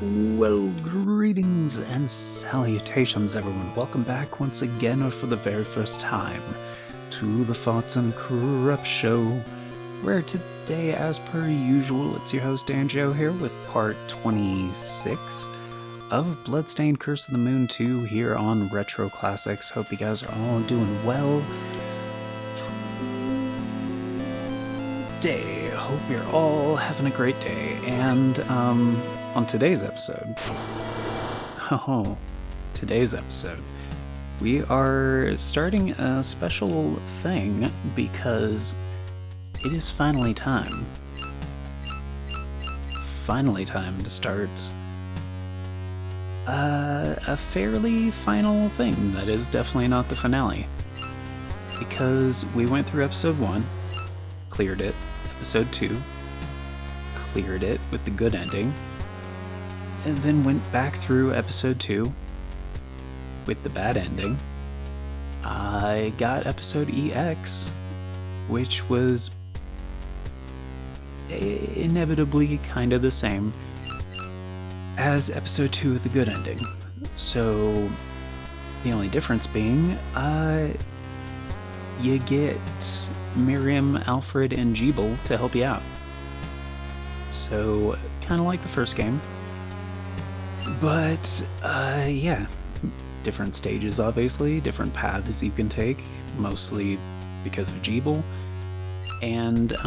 Well, greetings and salutations, everyone. Welcome back once again, or for the very first time, to the Thoughts and Corrupt Show, where today, as per usual, it's your host, Anjo, here with part 26 of Bloodstained Curse of the Moon 2 here on Retro Classics. Hope you guys are all doing well. Hope you're all having a great day. And, on today's episode, we are starting a special thing because it is finally time. Finally time to start a fairly final thing that is definitely not the finale. Because we went through episode 1, cleared it, episode 2, cleared it with the good ending, and then went back through episode 2 with the bad ending. I got episode EX, which was inevitably kind of the same as episode 2 with the good ending. So the only difference being, you get Miriam, Alfred, and Jeeble to help you out. So, kind of like the first game. But, yeah. Different stages, obviously. Different paths you can take. Mostly because of Jeeble. And,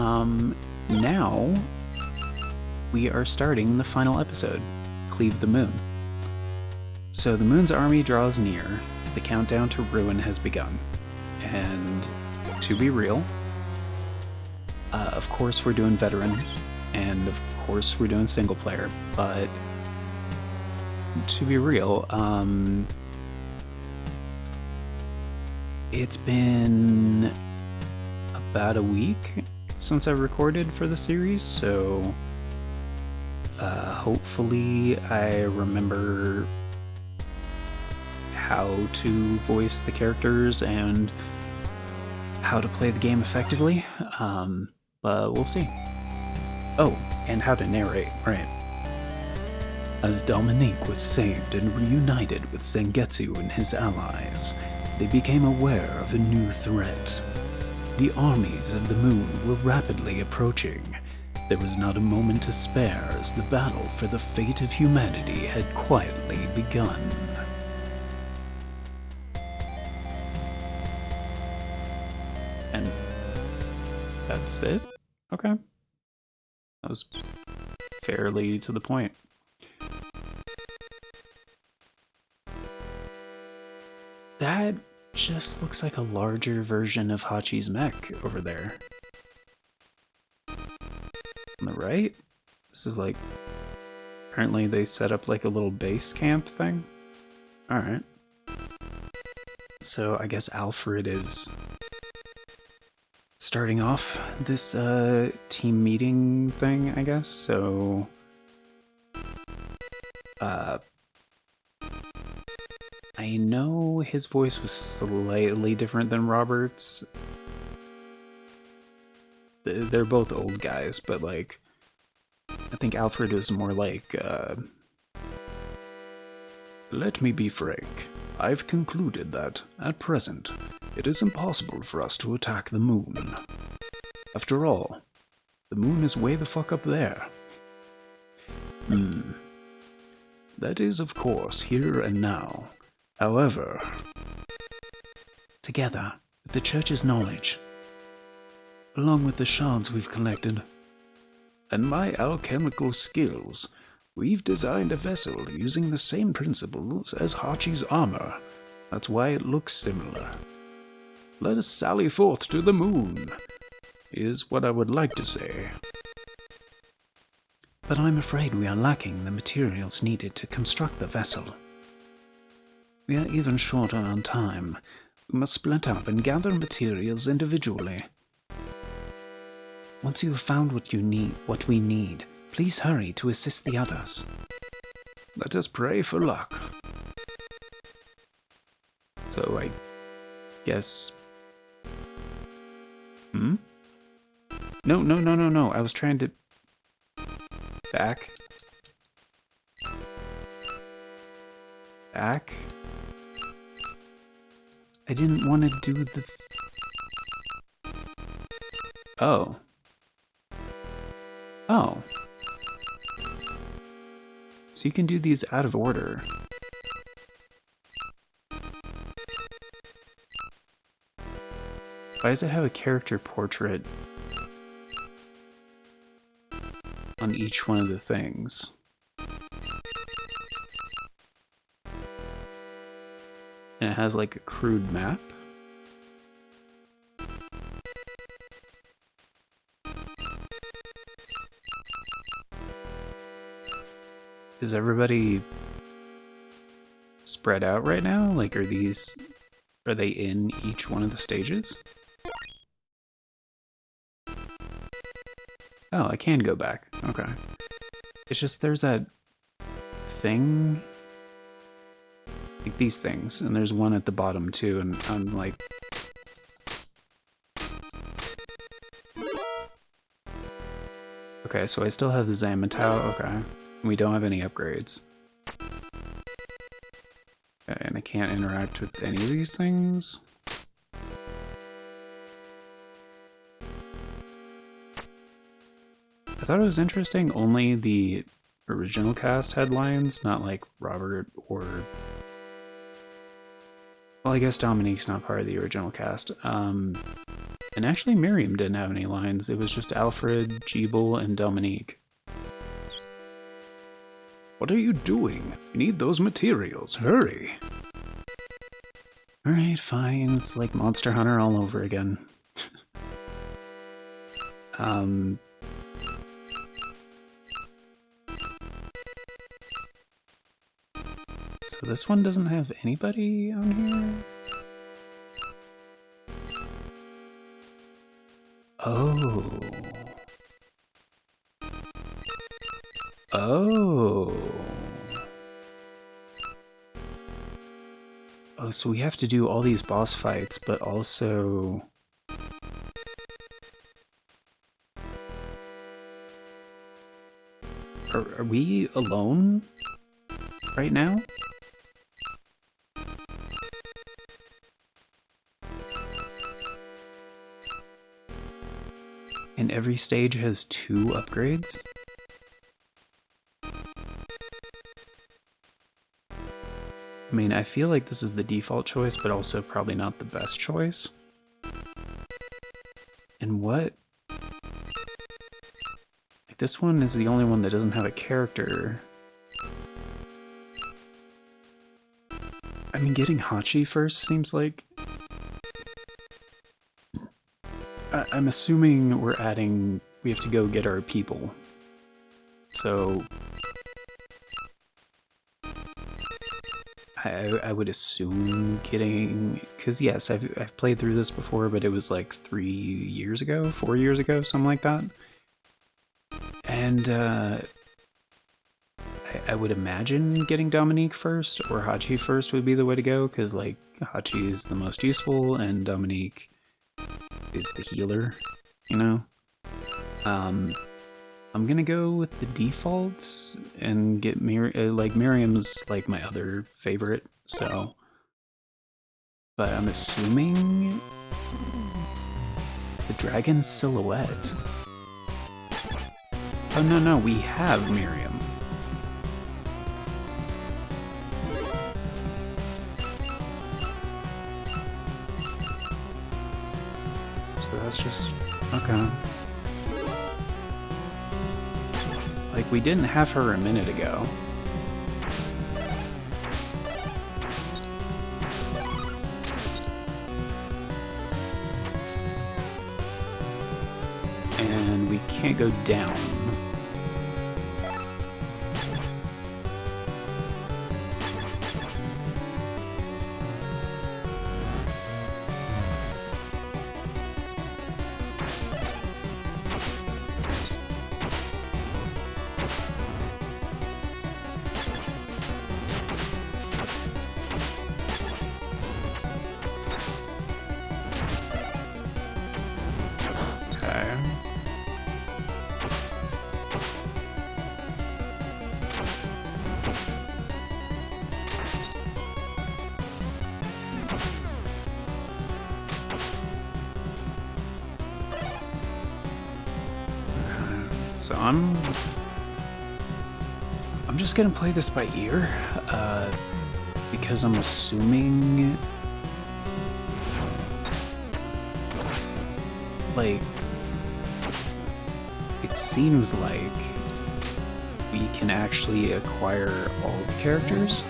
now we are starting the final episode, Cleave the Moon. So the moon's army draws near. The countdown to ruin has begun. And to be real, of course we're doing veteran, and of course we're doing single player, but to be real, it's been about a week since I recorded for the series, so hopefully I remember how to voice the characters and how to play the game effectively, but we'll see. Oh, and how to narrate, right. As Dominique was saved and reunited with Sengetsu and his allies, they became aware of a new threat. The armies of the moon were rapidly approaching. There was not a moment to spare as the battle for the fate of humanity had quietly begun. And that's it? Okay. That was fairly to the point. That just looks like a larger version of Hachi's mech over there. On the right? This is like... apparently they set up like a little base camp thing? Alright. So I guess Alfred is starting off this team meeting thing, I guess. So I know his voice was slightly different than Robert's. They're both old guys, but like I think Alfred is more like let me be frank. I've concluded that, at present, it is impossible for us to attack the moon. After all, the moon is way the fuck up there. That is, of course, here and now. However, together, with the Church's knowledge, along with the shards we've collected, and my alchemical skills, we've designed a vessel using the same principles as Hachi's armor. That's why it looks similar. Let us sally forth to the moon, is what I would like to say. But I'm afraid we are lacking the materials needed to construct the vessel. We are even shorter on time. We must split up and gather materials individually. Once you have found what we need, please hurry to assist the others. Let us pray for luck. So I guess... No. I was trying to... Back. back. I didn't want to do the... Oh. Oh. So you can do these out of order. Why does it have a character portrait on each one of the things? And it has like a crude map. Is everybody spread out right now? Like, are they in each one of the stages? Oh, I can go back. Okay. It's just there's that thing, like these things, and there's one at the bottom too, and I'm like... Okay, so I still have the Zamatao, okay. We don't have any upgrades. Okay, and I can't interact with any of these things. I thought it was interesting, only the original cast had lines, not like Robert or... Well, I guess Dominique's not part of the original cast. And actually Miriam didn't have any lines, it was just Alfred, Jeeble, and Dominique. What are you doing? You need those materials, hurry! Alright, fine, it's like Monster Hunter all over again. So this one doesn't have anybody on here? Oh. Oh. Oh, so we have to do all these boss fights, but also... Are we alone right now? And every stage has 2 upgrades? I mean, I feel like this is the default choice, but also probably not the best choice. And what? Like, this one is the only one that doesn't have a character. I mean, getting Hachi first seems like... I'm assuming we're adding... We have to go get our people. So... I would assume getting... Because yes, I've played through this before, but it was like 3 years ago, 4 years ago, something like that. And I would imagine getting Dominique first, or Hachi first would be the way to go, because like Hachi is the most useful, and Dominique is the healer, you know? I'm gonna go with the defaults and get Miriam's like my other favorite, so... But I'm assuming... The dragon silhouette. Oh no, we have Miriam. So that's just... okay. Like, we didn't have her a minute ago. And we can't go down. So I'm just gonna play this by ear, because I'm assuming, like, it seems like we can actually acquire all the characters.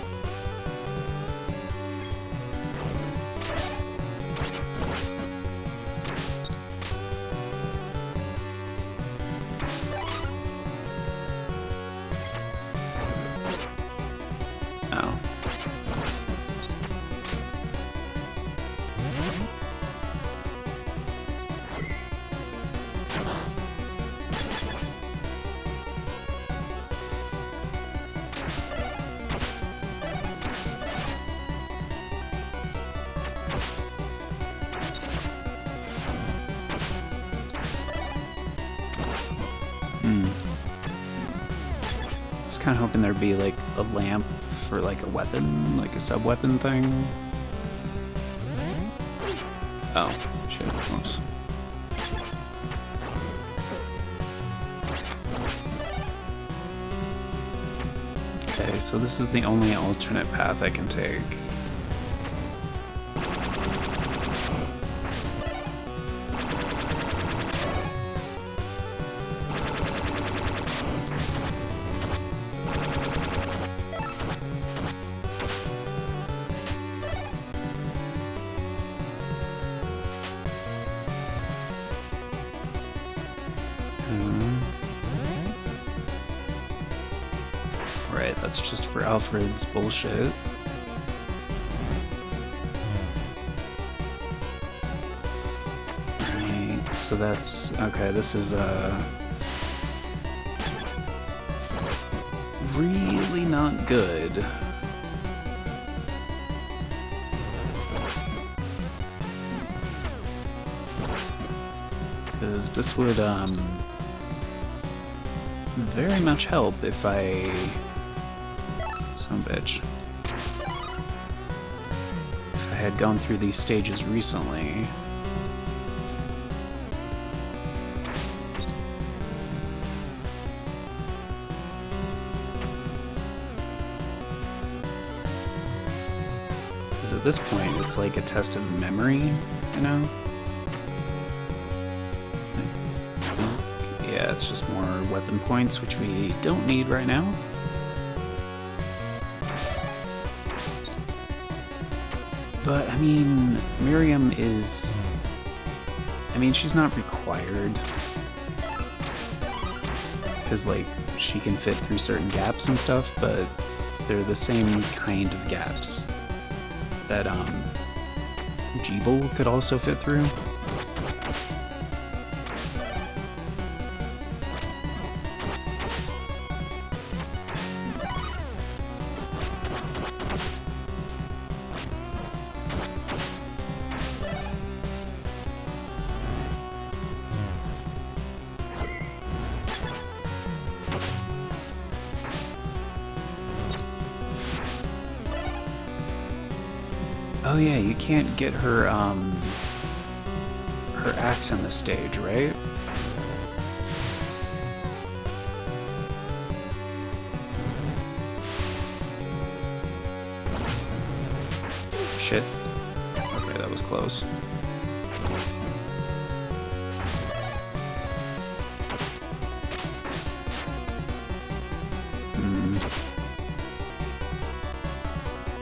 Oh. I was kind of hoping there'd be like a lamp for like a weapon, like a sub-weapon thing. Oh, shit, whoops. Okay, so this is the only alternate path I can take. Right, that's just for Alfred's bullshit. Right, so that's... okay, this is really not good. Because this would, very much help if I... son of a bitch. If I had gone through these stages recently... because at this point it's like a test of memory, you know? Yeah, it's just more weapon points, which we don't need right now. But, I mean, Miriam is... I mean, she's not required. Because, like, she can fit through certain gaps and stuff, but they're the same kind of gaps that, Jeeble could also fit through. Oh yeah, you can't get her, her axe on this stage, right? Shit. Okay, that was close.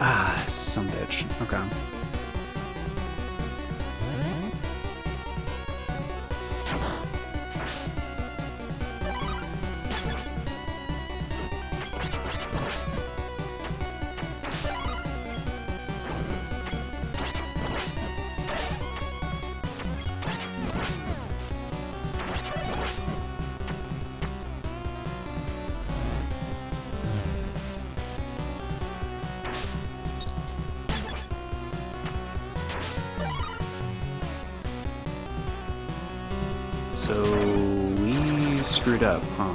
Ah, some bitch. Okay. So we screwed up, huh?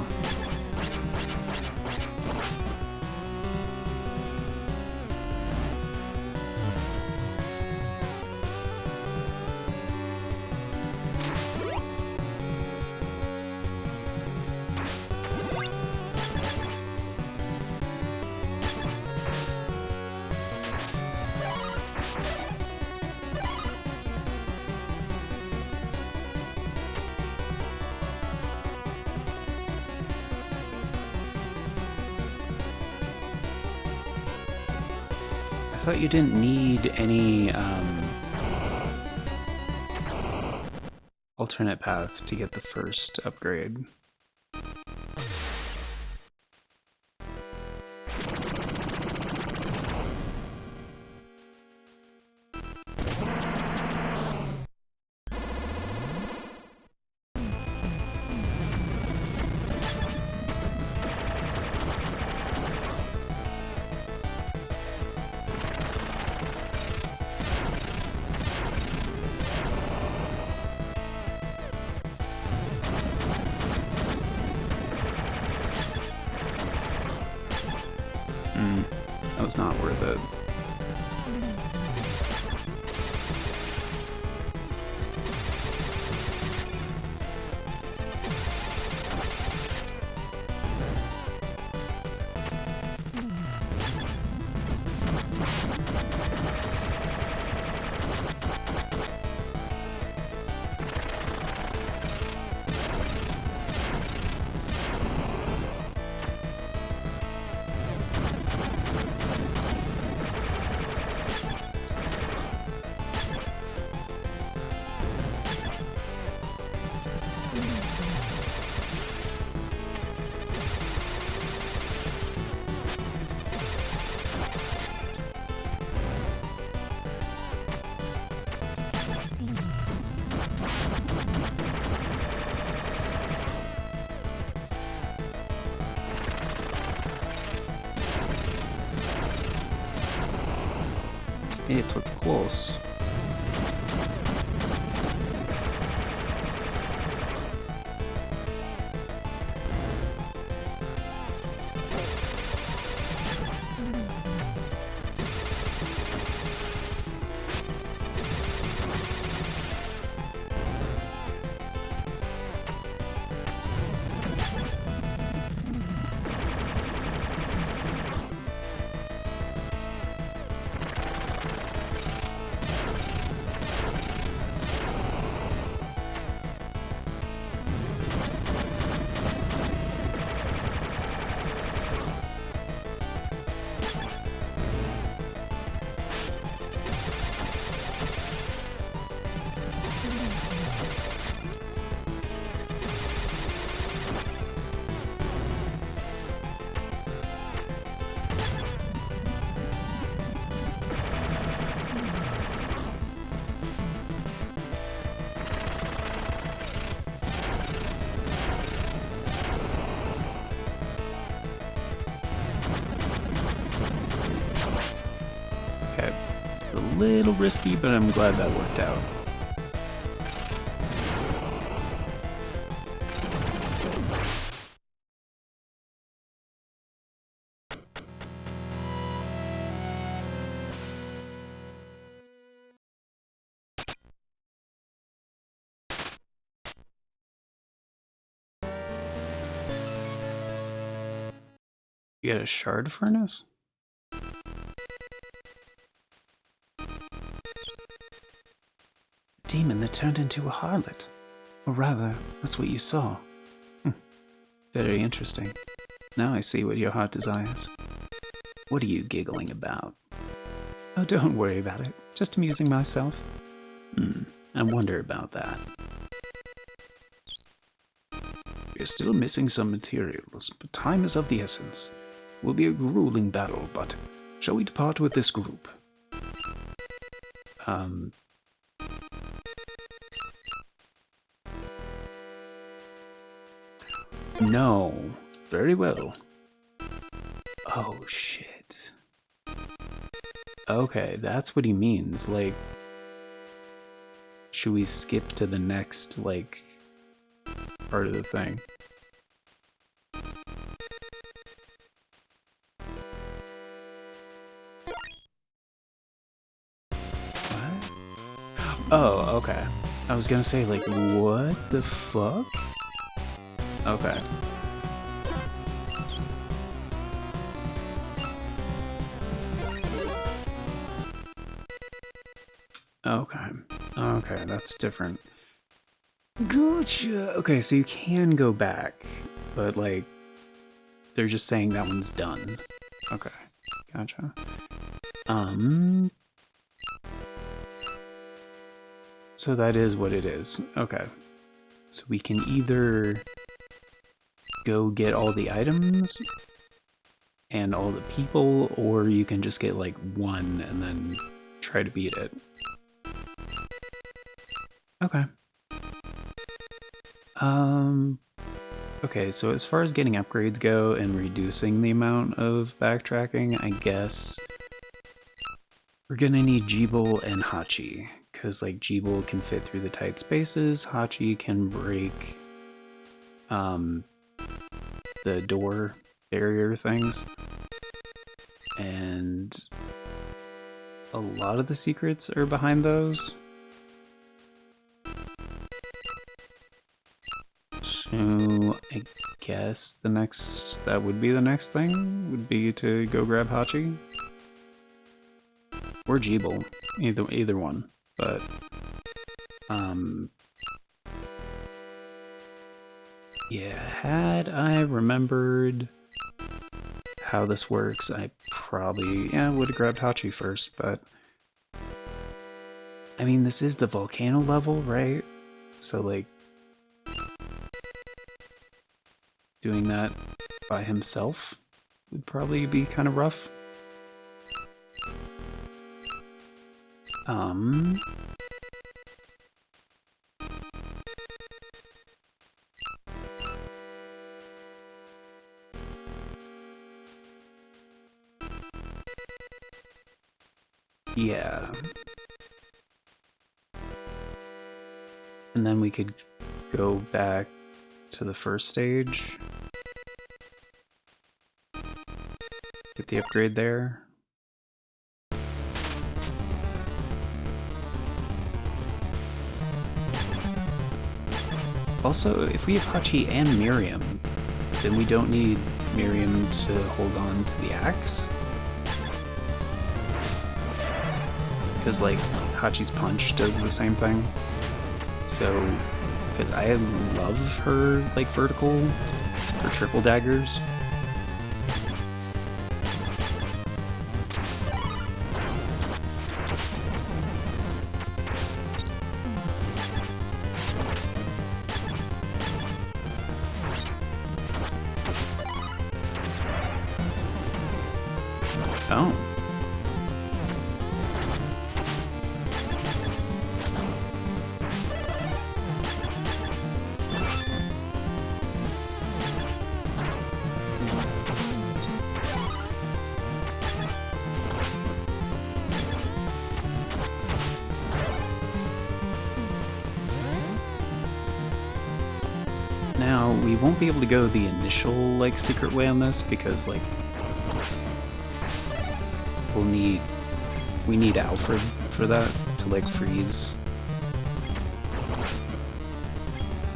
thought you didn't need any alternate path to get the first upgrade. That was not worth it. It was close. A little risky, but I'm glad that worked out. You get a shard furnace? Demon that turned into a harlot. Or rather, that's what you saw. Very interesting. Now I see what your heart desires. What are you giggling about? Oh, don't worry about it. Just amusing myself. I wonder about that. We're still missing some materials, but time is of the essence. It will be a grueling battle, but shall we depart with this group? No. Very well. Oh, shit. Okay, that's what he means. Like, should we skip to the next, like, part of the thing? What? Oh, okay. I was gonna say, like, what the fuck? Okay. Okay. Okay, that's different. Gotcha. Okay, so you can go back, but, like, they're just saying that one's done. Okay, gotcha. So that is what it is. Okay. So we can either go get all the items and all the people, or you can just get like one and then try to beat it. Okay. Okay, so as far as getting upgrades go and reducing the amount of backtracking, I guess we're gonna need Jeeble and Hachi, because like Jeeble can fit through the tight spaces, Hachi can break the door barrier things, and a lot of the secrets are behind those. So I guess that would be the next thing, would be to go grab Hachi. Or Jeeble, either one, but yeah, had I remembered how this works, I probably would have grabbed Hachi first, but I mean, this is the volcano level, right? So like doing that by himself would probably be kind of rough. Yeah. And then we could go back to the first stage. Get the upgrade there. Also, if we have Hachi and Miriam, then we don't need Miriam to hold on to the axe. Because, like, Hachi's punch does the same thing. So, because I love her, like, vertical or triple daggers. Oh. Now, we won't be able to go the initial, like, secret way on this because, like, we need Alfred for that to like freeze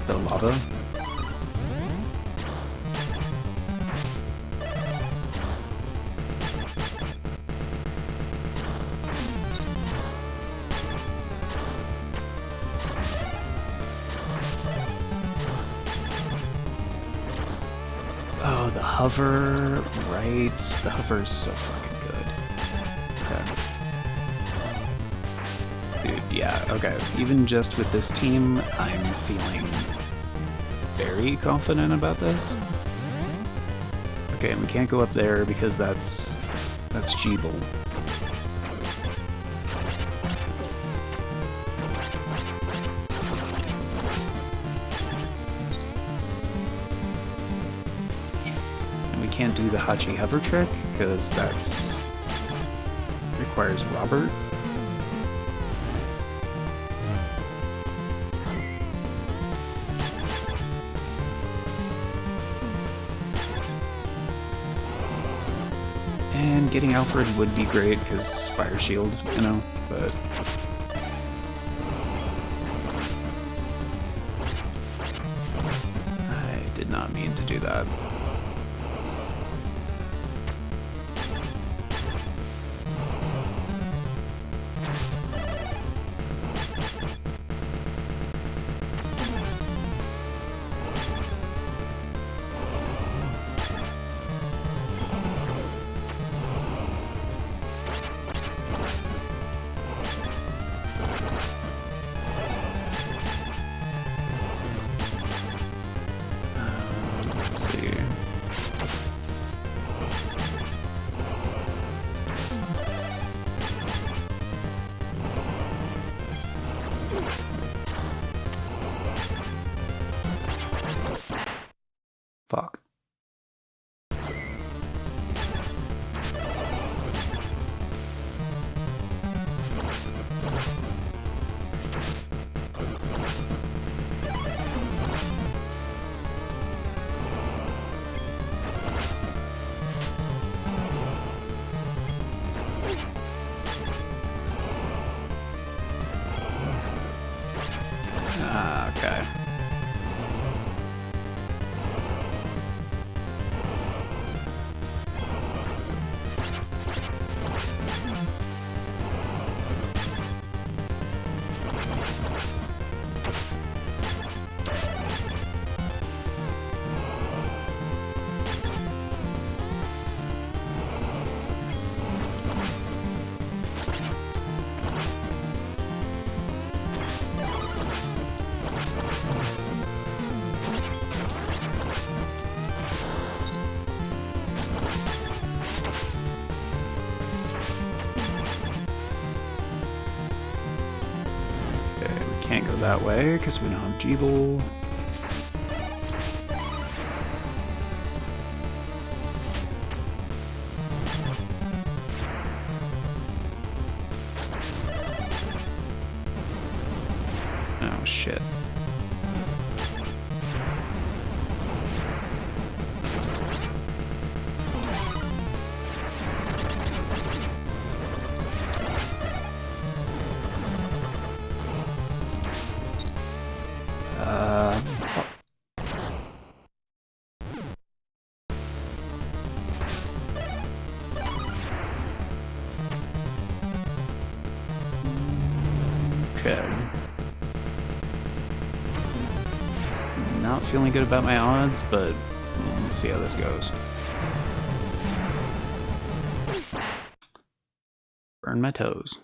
the lava. Oh, the hover, right? The hover is so fucking good. Dude, yeah, okay. Even just with this team, I'm feeling very confident about this. Okay, and we can't go up there because that's Jeeble. And we can't do the Hachi hover trick because that's requires Robert. And getting Alfred would be great because Fire Shield, you know, but I did not mean to do that. Ah, okay. Can't go that way because we don't have Jeeble. Oh shit. Okay. Not feeling good about my odds, but we'll see how this goes. Burn my toes.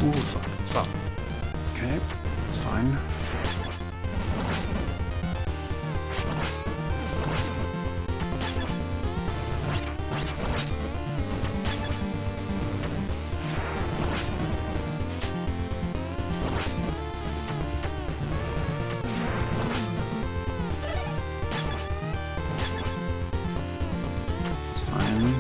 Ooh, fuck. Okay, it's fine. It's fine.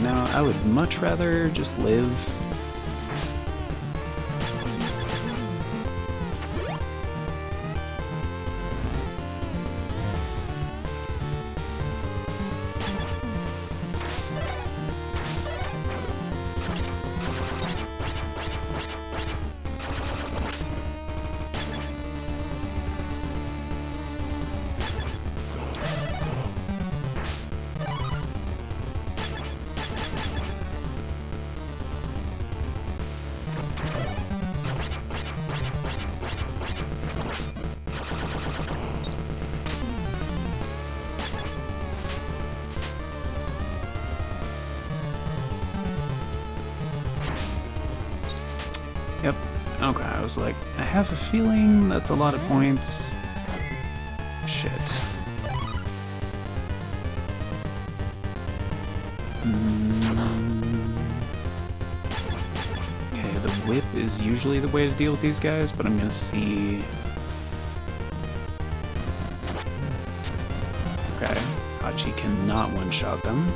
now I would much rather just live. Yep. Okay, I was like, I have a feeling that's a lot of points. Shit. Okay, the whip is usually the way to deal with these guys, but I'm gonna see... Okay, Hachi cannot one-shot them.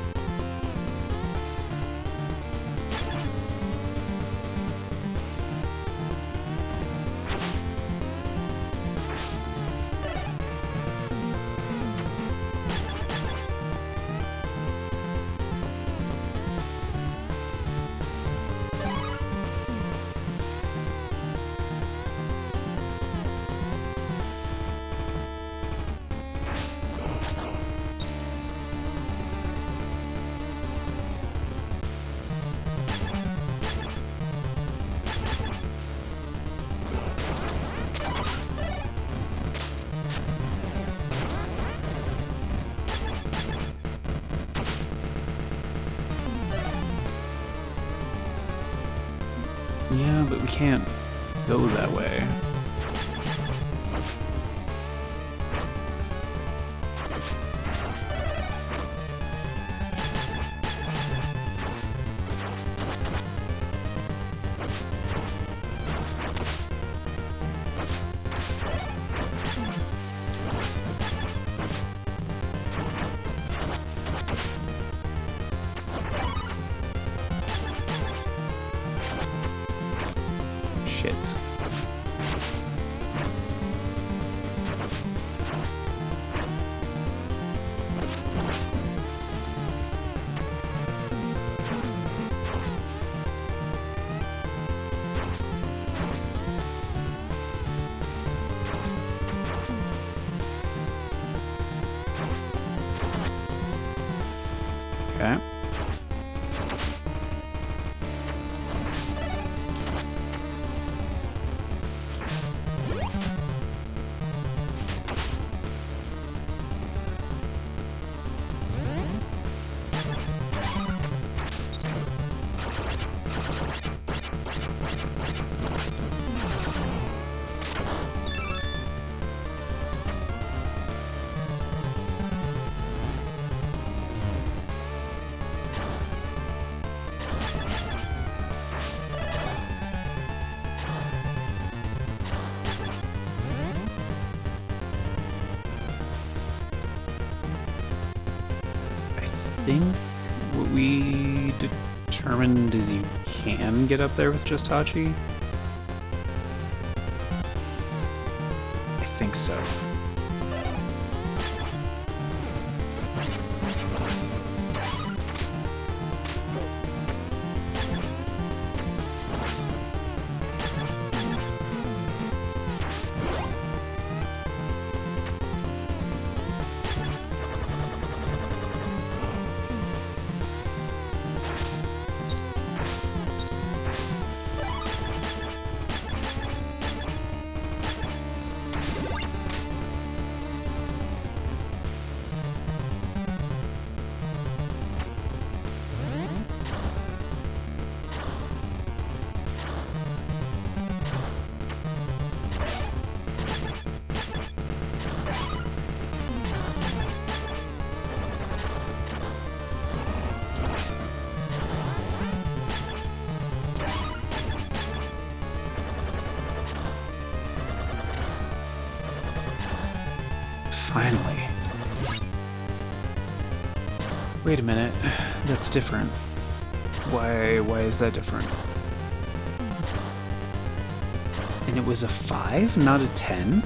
Yeah, but we can't go that way. Shit. Okay. I think what we determined is you can get up there with just Hachi. I think so. Finally. Wait a minute, that's different. Why is that different? And it was a 5, not a 10?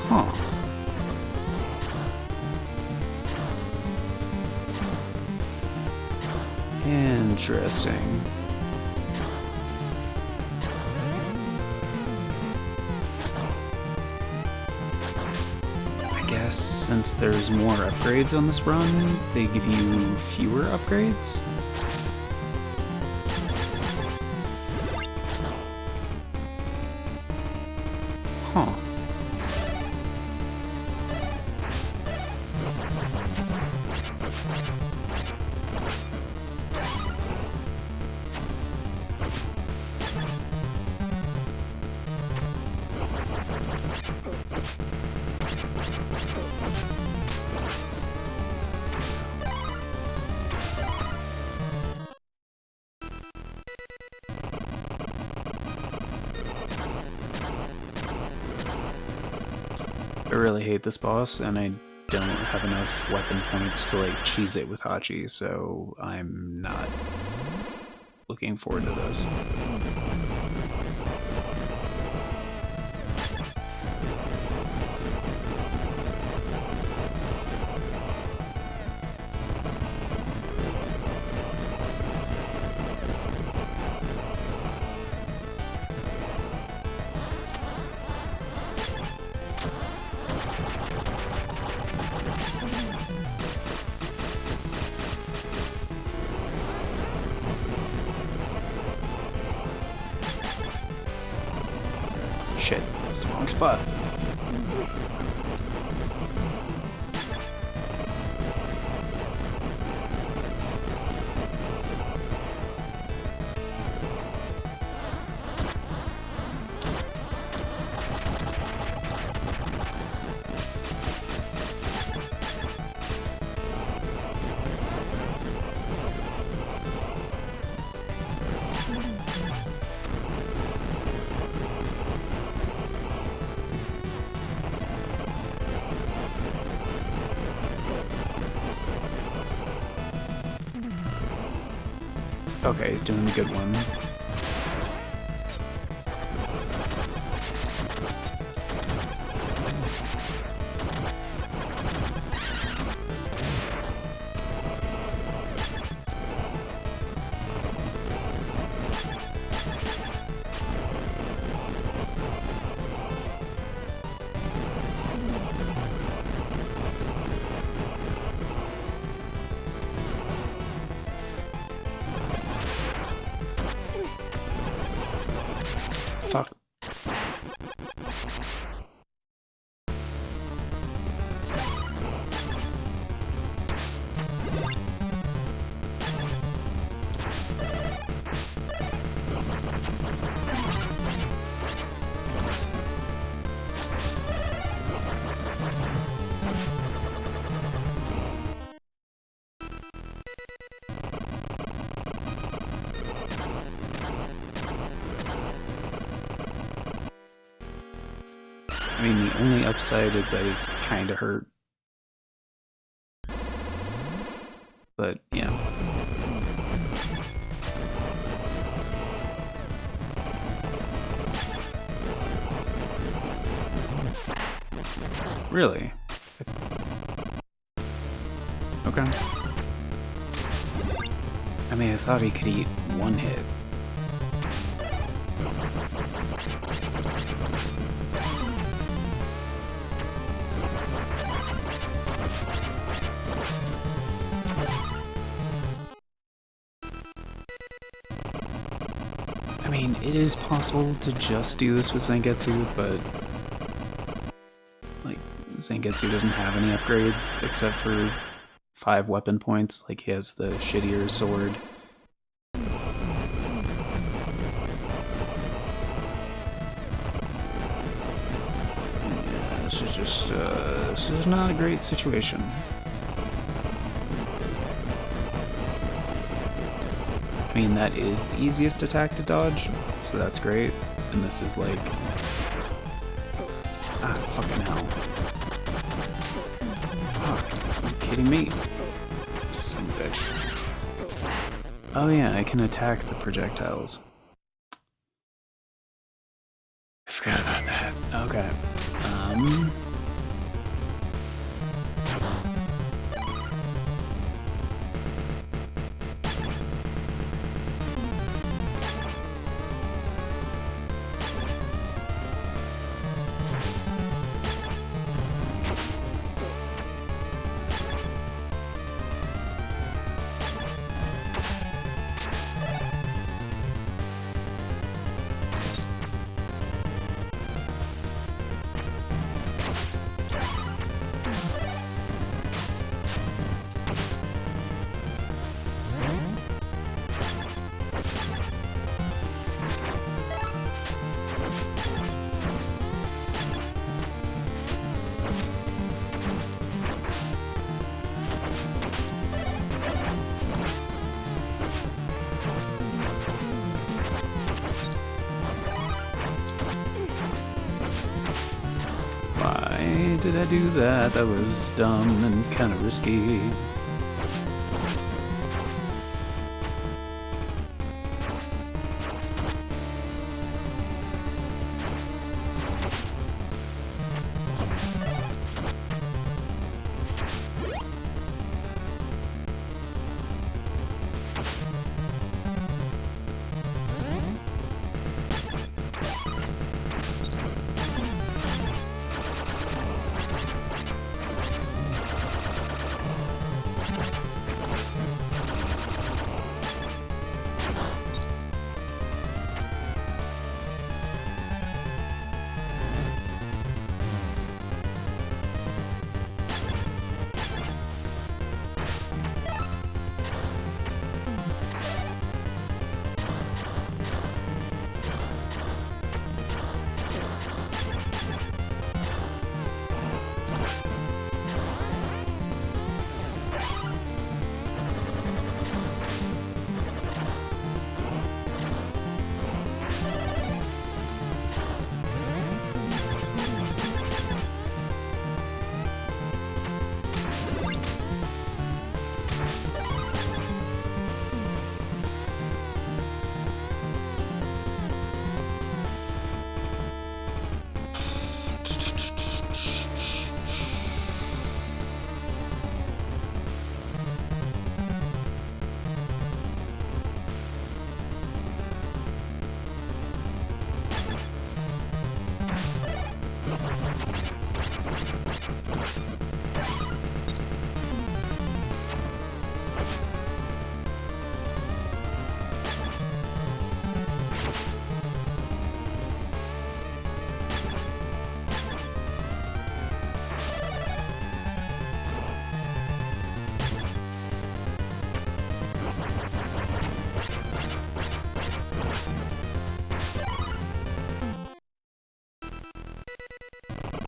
Huh. Interesting. I guess since there's more upgrades on this run, they give you fewer upgrades? Huh. I really hate this boss, and I don't have enough weapon points to like cheese it with Hachi, so I'm not looking forward to this. Shit, that's the wrong spot. Okay, he's doing the good one. Fuck. I mean, the only upside is that he's kinda hurt. But, yeah. Really? Okay. I mean, I thought he could eat one hit. I mean, it is possible to just do this with Zangetsu, but like, Zangetsu doesn't have any upgrades except for 5 weapon points. Like, he has the shittier sword. Yeah, this is just, this is not a great situation. I mean, that is the easiest attack to dodge, so that's great. And this is like... ah, fucking hell. kidding me? Son of a bitch. Oh yeah, I can attack the projectiles. I forgot about that. Okay. Why did I do that? That was dumb and kind of risky.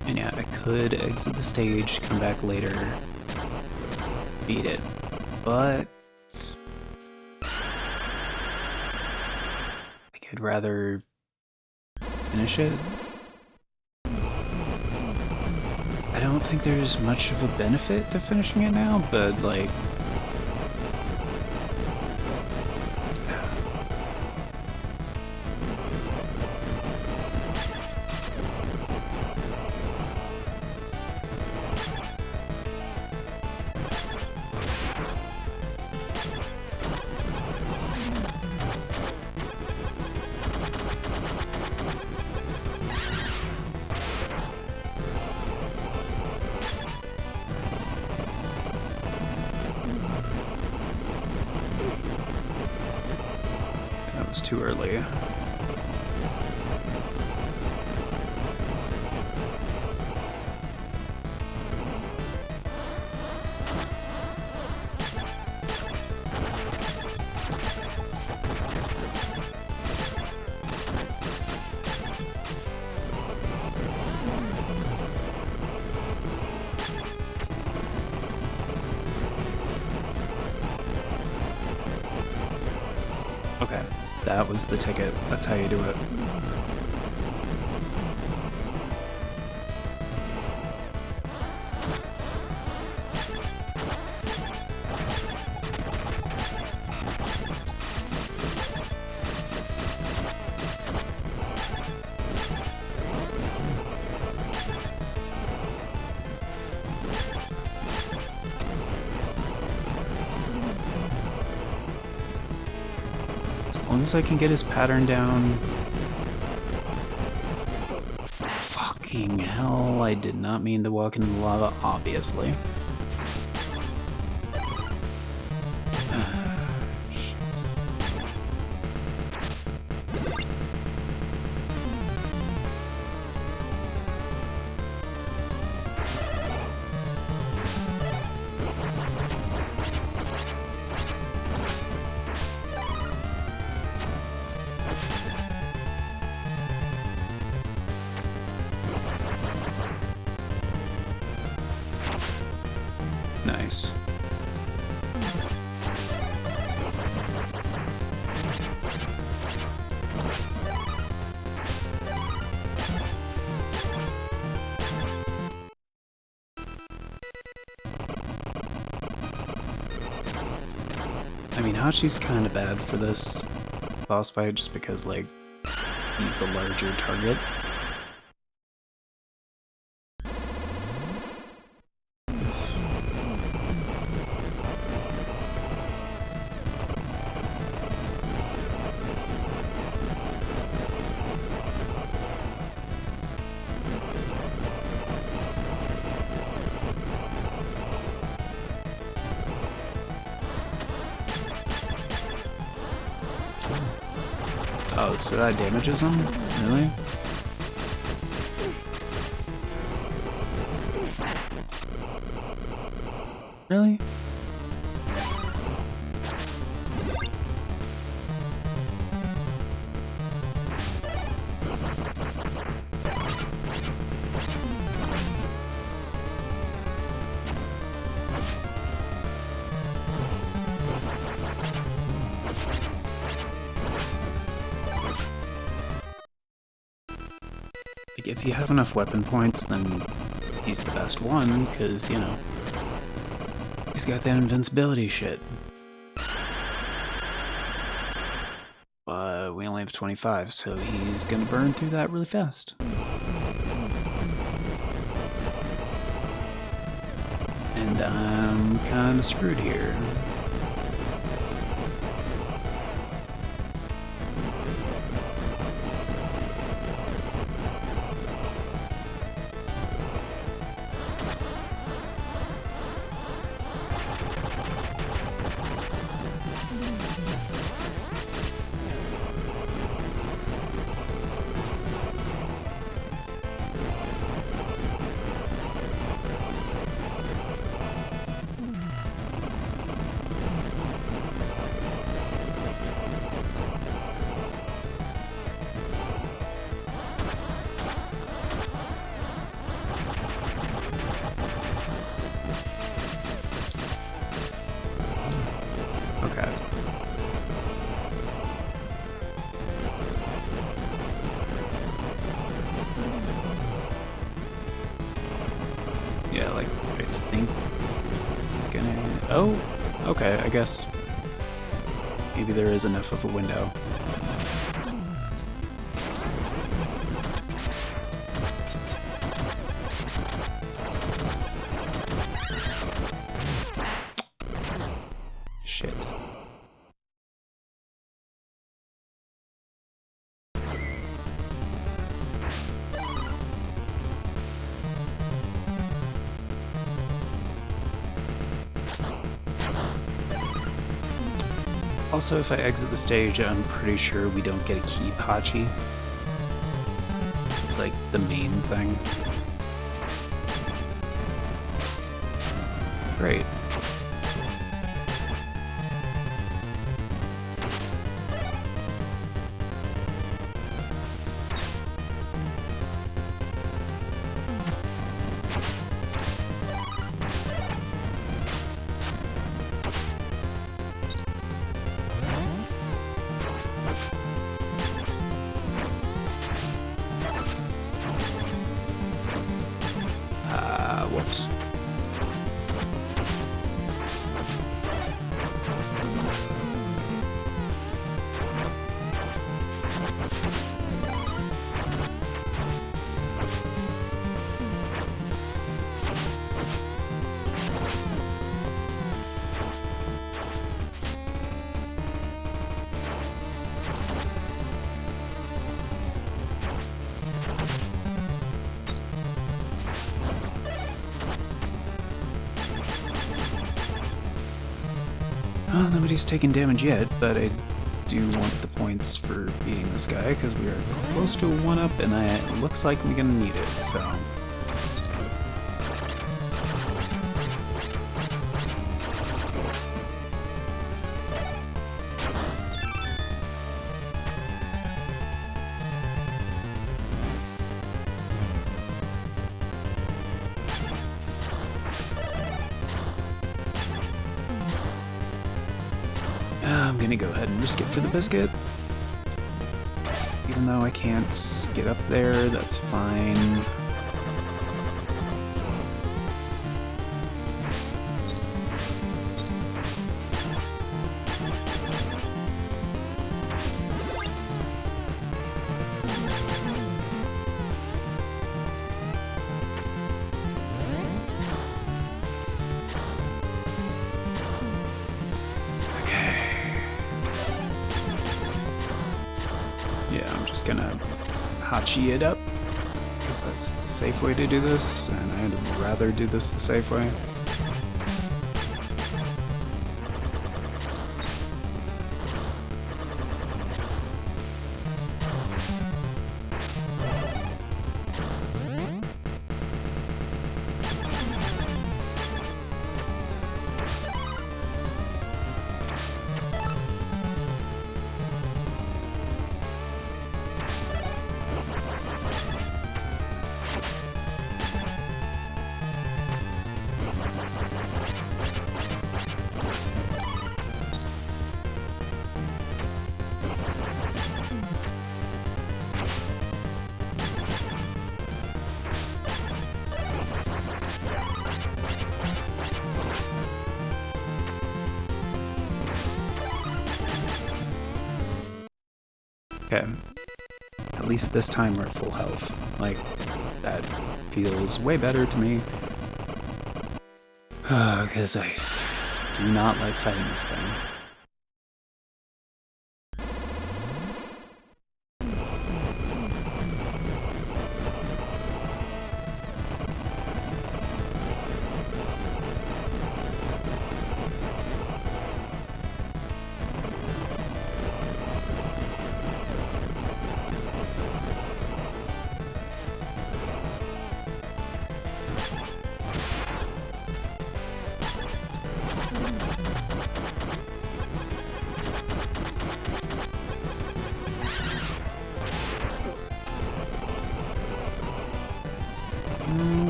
And yeah, I could exit the stage, come back later, beat it, but I could rather finish it. I don't think there's much of a benefit to finishing it now, but like, too early. Okay, that was the ticket. That's how you do it. long as I can get his pattern down. Fucking hell, I did not mean to walk into the lava, obviously. Nice. I mean, Hachi's kind of bad for this boss fight just because, like, he's a larger target. Oh, so that damages him? Really? Really? Like, if you have enough weapon points, then he's the best one, because, you know, he's got that invincibility shit. But we only have 25, so he's gonna burn through that really fast. And I'm kinda screwed here. Okay. Yeah, like, I think it's gonna... Oh! Okay, I guess maybe there is enough of a window. Shit. Also, if I exit the stage, I'm pretty sure we don't get a keep Hachi. It's like the main thing. Great. Whoops. Well, nobody's taken damage yet, but I do want the points for beating this guy because we are close to a 1-up, and it looks like we're gonna need it, so. I'm gonna go ahead and risk it for the biscuit. Even though I can't get up there, that's fine. Gonna hachi it up because that's the safe way to do this, and I'd rather do this the safe way. Okay. At least this time we're at full health. Like, that feels way better to me. Because I do not like fighting this thing.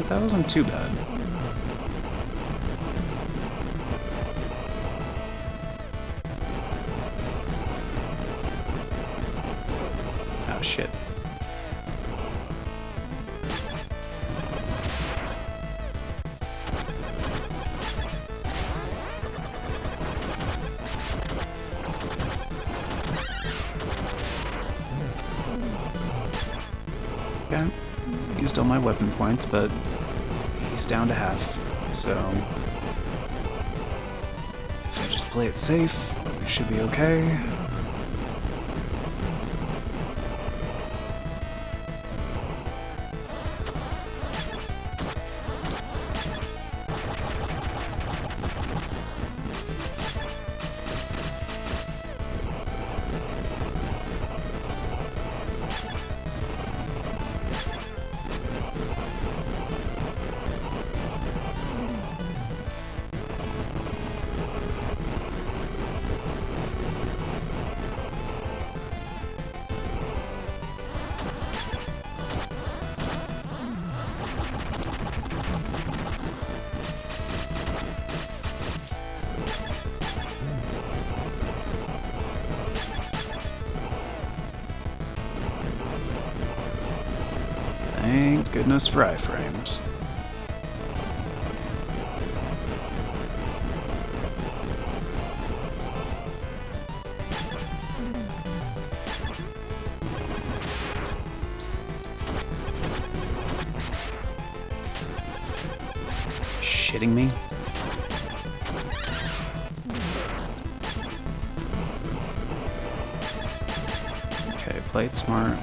That wasn't too bad. Oh shit. Okay, used all my weapon points, but he's down to half, so if I just play it safe, we should be okay. Thank goodness for iframes. Shitting me? Okay, play it smart.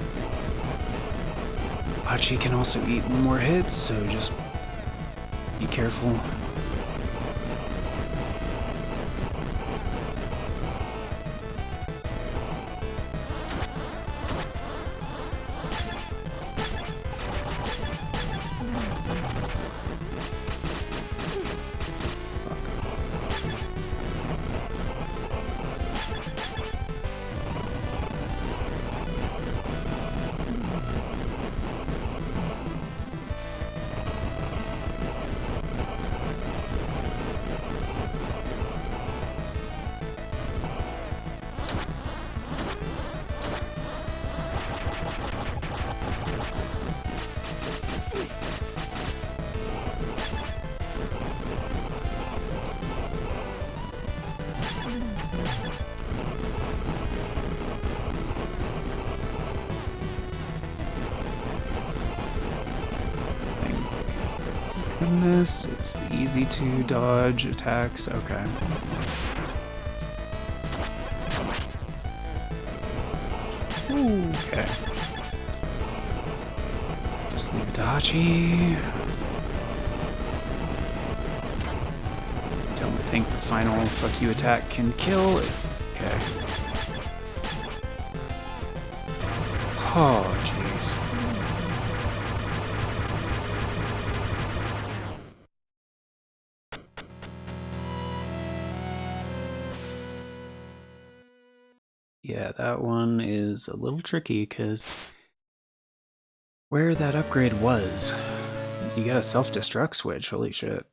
Hachi can also eat more hits, so just be careful. goodness, it's the easy to dodge attacks. Okay. Okay. Just leave it to Hachi. Don't think the final fuck you attack can kill it. Okay. Oh, jeez. Yeah, that one is a little tricky because where that upgrade was, you got a self-destruct switch. Holy shit.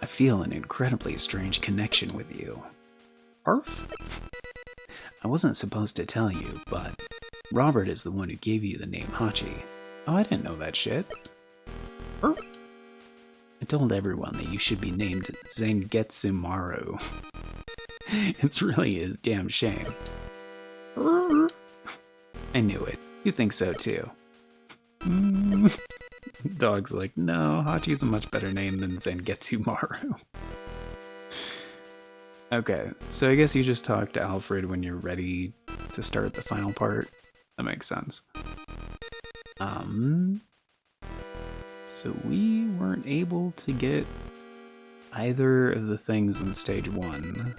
I feel an incredibly strange connection with you. Arf? I wasn't supposed to tell you, but Robert is the one who gave you the name Hachi. Oh, I didn't know that shit. Arf? I told everyone that you should be named Zangetsumaru. It's really a damn shame. Arf? I knew it. You think so too. Dog's like, no, Hachi's a much better name than Zangetsumaru. Okay, so I guess you just talk to Alfred when you're ready to start the final part. That makes sense. So we weren't able to get either of the things in stage 1.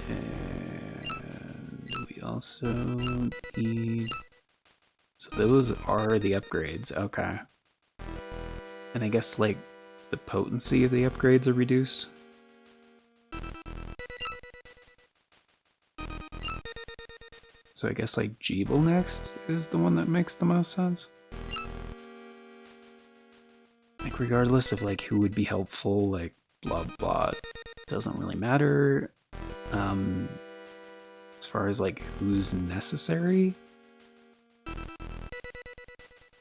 And we also need... So those are the upgrades, okay. And I guess, like, the potency of the upgrades are reduced. So I guess, like, Jeeble next is the one that makes the most sense. Like, regardless of, like, who would be helpful, like, blah, blah, doesn't really matter. As far as, like, who's necessary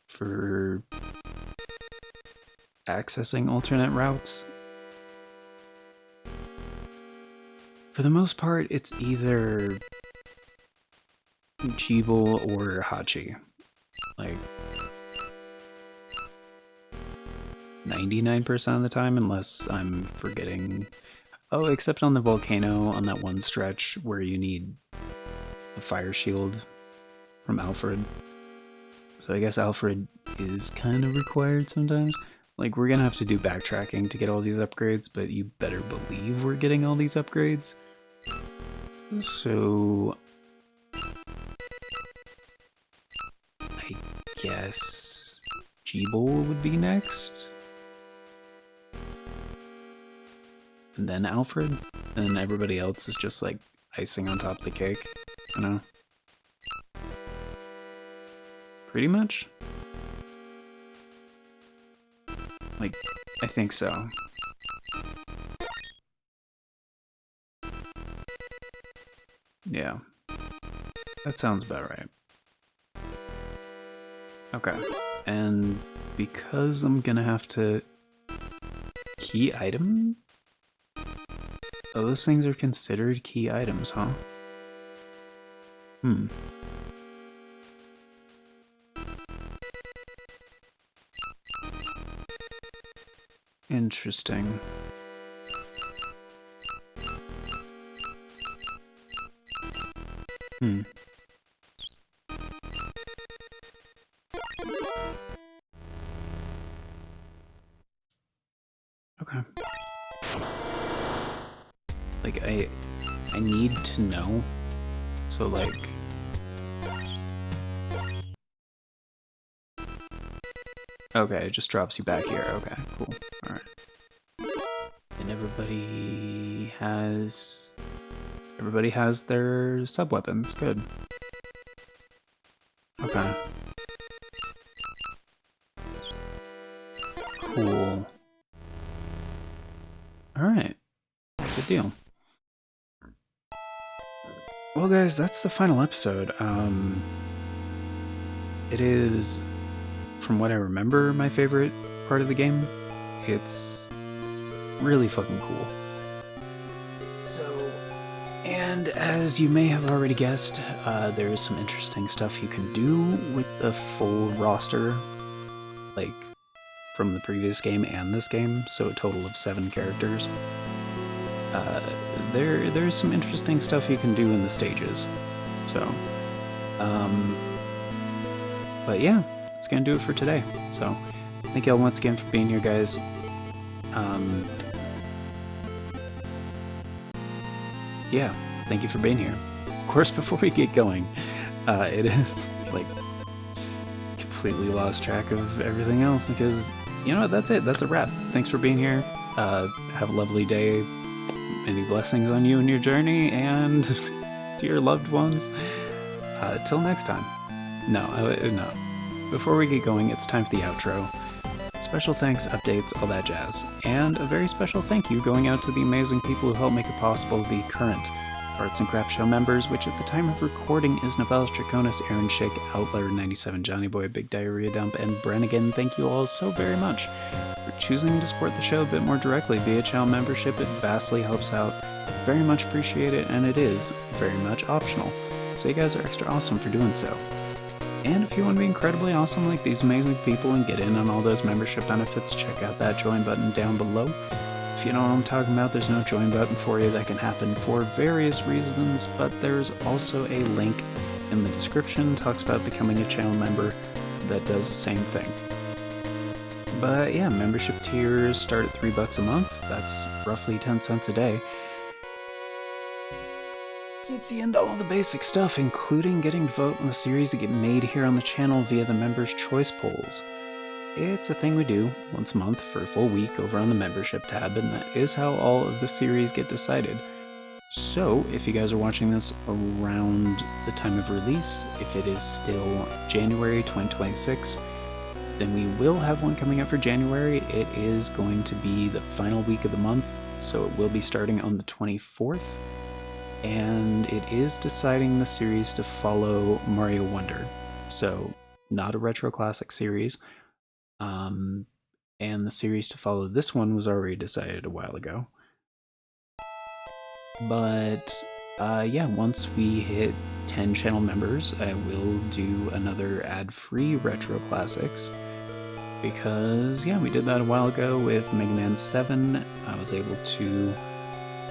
for accessing alternate routes. For the most part, it's either Jeeble or Hachi. Like 99% of the time, unless I'm forgetting. Oh, except on the volcano on that one stretch where you need a fire shield from Alfred. So I guess Alfred is kind of required sometimes. Like, we're gonna have to do backtracking to get all these upgrades, but you better believe we're getting all these upgrades. So I guess Jeeble would be next. And then Alfred. And everybody else is just like icing on top of the cake, you know? Pretty much. Like, I think so. Yeah. That sounds about right. Okay. And because I'm gonna have to... Key item? Oh, those things are considered key items, huh? Hmm. Interesting. Hmm. Okay. Like, I need to know. So, like... Okay, it just drops you back here. Okay, cool. Alright. And everybody has their sub-weapons. Good. Okay. Cool. Alright. Good deal. Well, guys, that's the final episode. It is, from what I remember, my favorite part of the game. It's really fucking cool. So, and as you may have already guessed, there is some interesting stuff you can do with the full roster, like from the previous game and this game, so a total of 7 characters. There's some interesting stuff you can do in the stages. So, but yeah, that's gonna do it for today. So, thank y'all once again for being here, guys. Yeah, thank you for being here. Of course, before we get going, it is like completely lost track of everything else because, you know what, that's it. That's a wrap. Thanks for being here. Have a lovely day. Many blessings on you and your journey and to your loved ones. Till next time. No. Before we get going, it's time for the outro. Special thanks, updates, all that jazz. And a very special thank you going out to the amazing people who help make it possible, the current Arts and Crafts Show members, which at the time of recording is Novellis Draconis, Aaron Schick, Outlier 97, Johnny Boy, Big Diarrhea Dump, and Brennigan. Thank you all so very much for choosing to support the show a bit more directly via channel membership. It vastly helps out. Very much appreciate it, and it is very much optional. So you guys are extra awesome for doing so. And if you want to be incredibly awesome like these amazing people and get in on all those membership benefits, check out that join button down below. If you know what I'm talking about, there's no join button for you. That can happen for various reasons, but there's also a link in the description, talks about becoming a channel member that does the same thing. But yeah, membership tiers start at $3 a month. That's roughly 10 cents a day. Gets you into all the basic stuff, including getting to vote on the series that get made here on the channel via the Members' Choice Polls. It's a thing we do once a month for a full week over on the Membership tab, and that is how all of the series get decided. So, if you guys are watching this around the time of release, if it is still January 2026, then we will have one coming up for January. It is going to be the final week of the month, so it will be starting on the 24th. And it is deciding the series to follow Mario Wonder. So, not a retro classic series. And the series to follow this one was already decided a while ago. But, yeah, once we hit 10 channel members, I will do another ad-free retro classics. Because, yeah, we did that a while ago with Mega Man 7. I was able to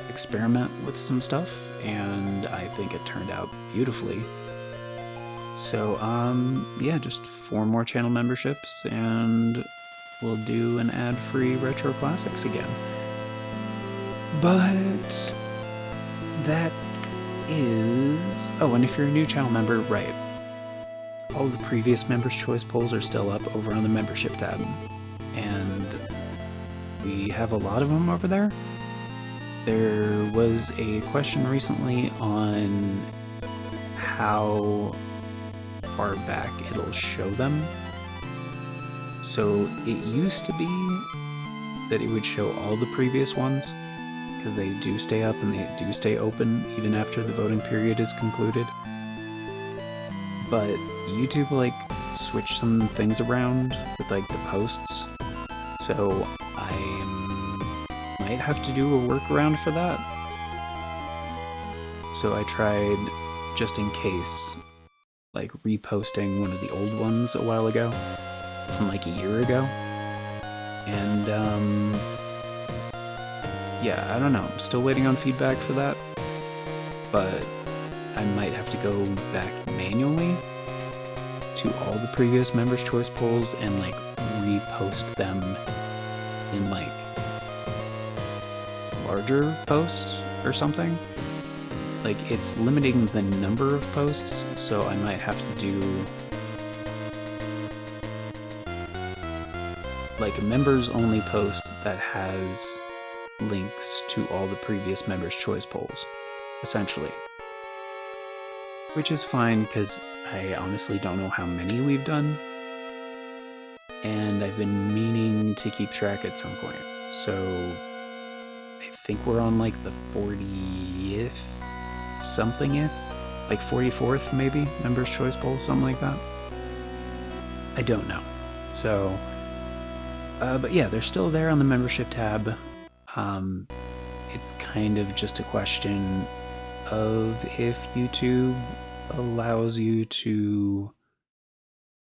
experiment with some stuff, and I think it turned out beautifully. So, yeah, just 4 more channel memberships, and we'll do an ad-free Retro Classics again. But that is... Oh, and if you're a new channel member, right, all the previous Members' Choice polls are still up over on the Membership tab, and we have a lot of them over there. There was a question recently on how far back it'll show them. So it used to be that it would show all the previous ones, because they do stay up and they do stay open even after the voting period is concluded. But YouTube switched some things around with the posts, so I might have to do a workaround for that. So I tried, just in case, reposting one of the old ones a while ago, from a year ago. And yeah, I don't know, I'm still waiting on feedback for that, but I might have to go back manually to all the previous Members' Choice polls and repost them in larger posts or something. It's limiting the number of posts, so I might have to do a members only post that has links to all the previous Members' Choice polls, essentially. Which is fine, because I honestly don't know how many we've done, and I've been meaning to keep track at some point. So I think we're on the 40th something, 44th maybe, Members' Choice poll, something like that. I don't know. So, but yeah, they're still there on the membership tab. It's kind of just a question of if YouTube allows you to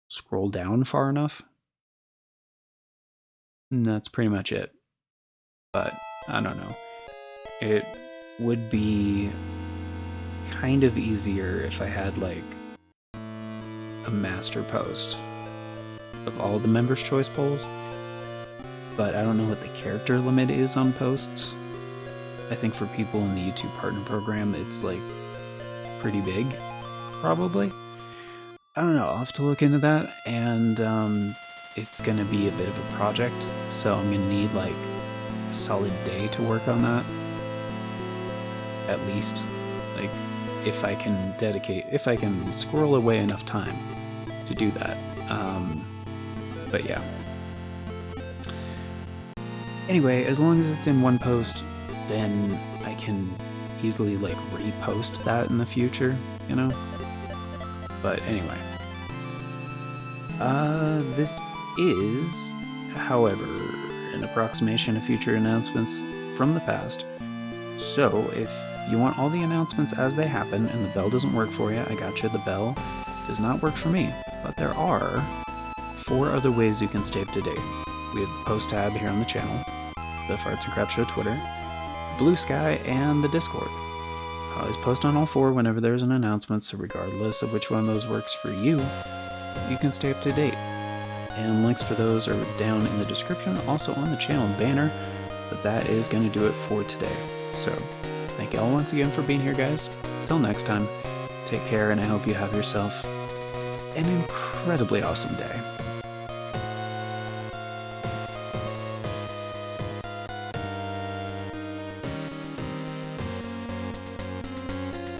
scroll down far enough. And that's pretty much it. But I don't know. It would be kind of easier if I had like a master post of all the members' choice polls. But I don't know what the character limit is on posts. I think for people in the YouTube Partner Program, it's like pretty big, probably. I don't know, I'll have to look into that, and it's gonna be a bit of a project, so I'm gonna need like a solid day to work on that. At least. Like, if I can squirrel away enough time to do that. But yeah. Anyway, as long as it's in one post, then I can easily like repost that in the future, you know? But anyway. This is, however, an approximation of future announcements from the past. So if you want all the announcements as they happen and the bell doesn't work for you, I gotcha, the bell does not work for me. But there are 4 other ways you can stay up to date. We have the post tab here on the channel, the Farts and Crap Show Twitter, Bluesky, and the Discord. I always post on all 4 whenever there's an announcement, so regardless of which one of those works for you, you can stay up to date. And links for those are down in the description, also on the channel banner, but that is going to do it for today. So, thank you all once again for being here, guys. Till next time, take care, and I hope you have yourself an incredibly awesome day.